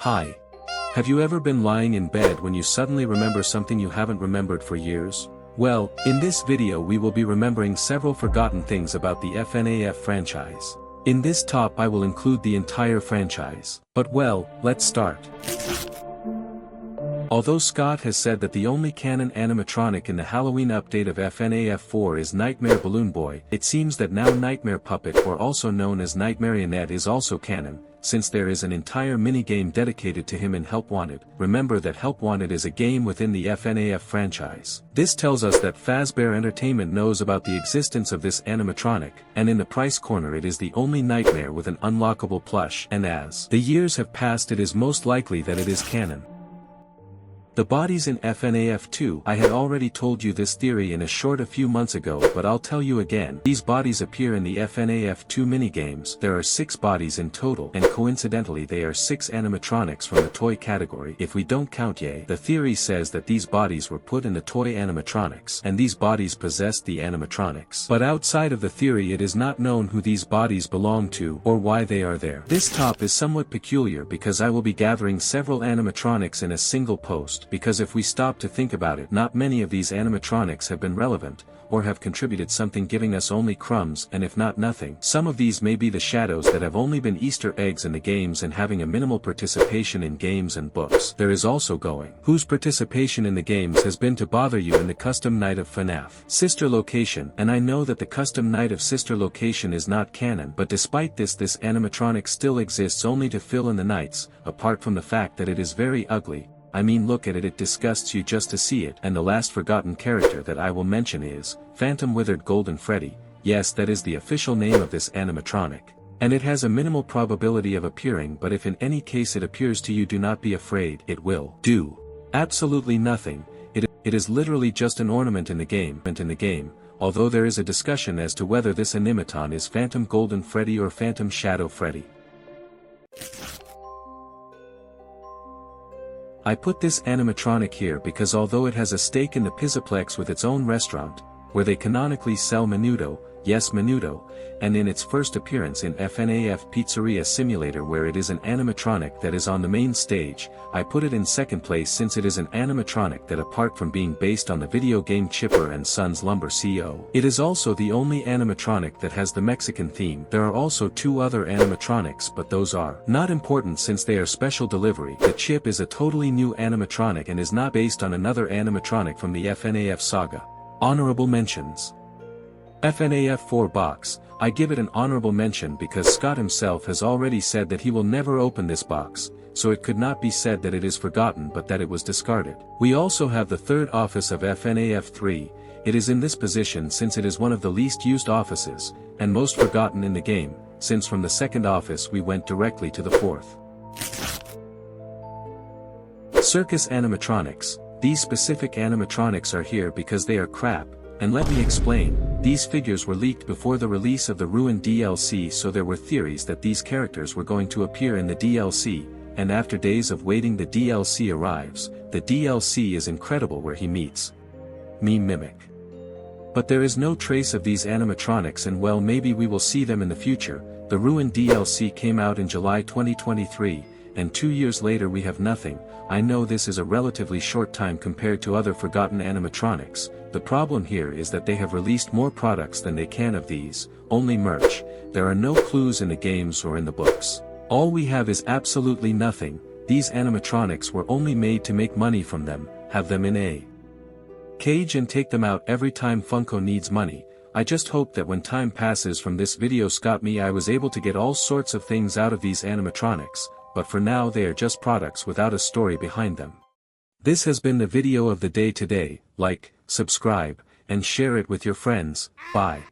Hi. Have you ever been lying in bed when you suddenly remember something you haven't remembered for years? Well, in this video we will be remembering several forgotten things about the FNAF franchise. In this top I will include the entire franchise. But well, let's start. Although Scott has said that the only canon animatronic in the Halloween update of FNAF 4 is Nightmare Balloon Boy, it seems that now Nightmare Puppet, or also known as Nightmarionette, is also canon, since there is an entire minigame dedicated to him in Help Wanted. Remember that Help Wanted is a game within the FNAF franchise. This tells us that Fazbear Entertainment knows about the existence of this animatronic, and in the price corner it is the only Nightmare with an unlockable plush, and as the years have passed it is most likely that it is canon. The bodies in FNAF 2, I had already told you this theory in a short a few months ago, but I'll tell you again. These bodies appear in the FNAF 2 minigames. There are 6 bodies in total, and coincidentally they are 6 animatronics from the toy category if we don't count Ye. The theory says that these bodies were put in the toy animatronics, and these bodies possessed the animatronics. But outside of the theory it is not known who these bodies belong to, or why they are there. This top is somewhat peculiar because I will be gathering several animatronics in a single post. Because if we stop to think about it, not many of these animatronics have been relevant, or have contributed something, giving us only crumbs, and if not nothing. Some of these may be the shadows that have only been Easter eggs in the games and having a minimal participation in games and books. There is also going, whose participation in the games has been to bother you in the custom night of Fnaf Sister Location, and I know that the custom night of Sister Location is not canon, but despite this animatronic still exists only to fill in the nights, apart from the fact that it is very ugly. I mean, look at it, it disgusts you just to see it. And the last forgotten character that I will mention is Phantom Withered Golden Freddy. Yes, that is the official name of this animatronic. And it has a minimal probability of appearing, but if in any case it appears to you, do not be afraid. It will do absolutely nothing. It is literally just an ornament in the game, although there is a discussion as to whether this animaton is Phantom Golden Freddy or Phantom Shadow Freddy. I put this animatronic here because although it has a stake in the Pizzaplex with its own restaurant, where they canonically sell menudo, yes menudo, and in its first appearance in FNAF Pizzeria Simulator where it is an animatronic that is on the main stage, I put it in second place since it is an animatronic that, apart from being based on the video game Chipper and Sons Lumber CO, it is also the only animatronic that has the Mexican theme. There are also 2 other animatronics, but those are not important since they are special delivery. The Chip is a totally new animatronic and is not based on another animatronic from the FNAF saga. Honorable mentions. FNAF 4 box. I give it an honorable mention because Scott himself has already said that he will never open this box, so it could not be said that it is forgotten but that it was discarded. We also have the third office of FNAF 3, it is in this position since it is one of the least used offices, and most forgotten in the game, since from the second office we went directly to the fourth. Circus animatronics. These specific animatronics are here because they are crap. And let me explain, these figures were leaked before the release of the Ruin DLC, so there were theories that these characters were going to appear in the DLC, and after days of waiting the DLC arrives. The DLC is incredible where he meets me Mimic. But there is no trace of these animatronics, and well, maybe we will see them in the future. The Ruin DLC came out in July 2023, and 2 years later we have nothing. I know this is a relatively short time compared to other forgotten animatronics. The problem here is that they have released more products than they can of these, only merch. There are no clues in the games or in the books. All we have is absolutely nothing. These animatronics were only made to make money from them, have them in a cage and take them out every time Funko needs money. I just hope that when time passes from this video I was able to get all sorts of things out of these animatronics, but for now they are just products without a story behind them. This has been the video of the day today. Like, subscribe, and share it with your friends. Bye.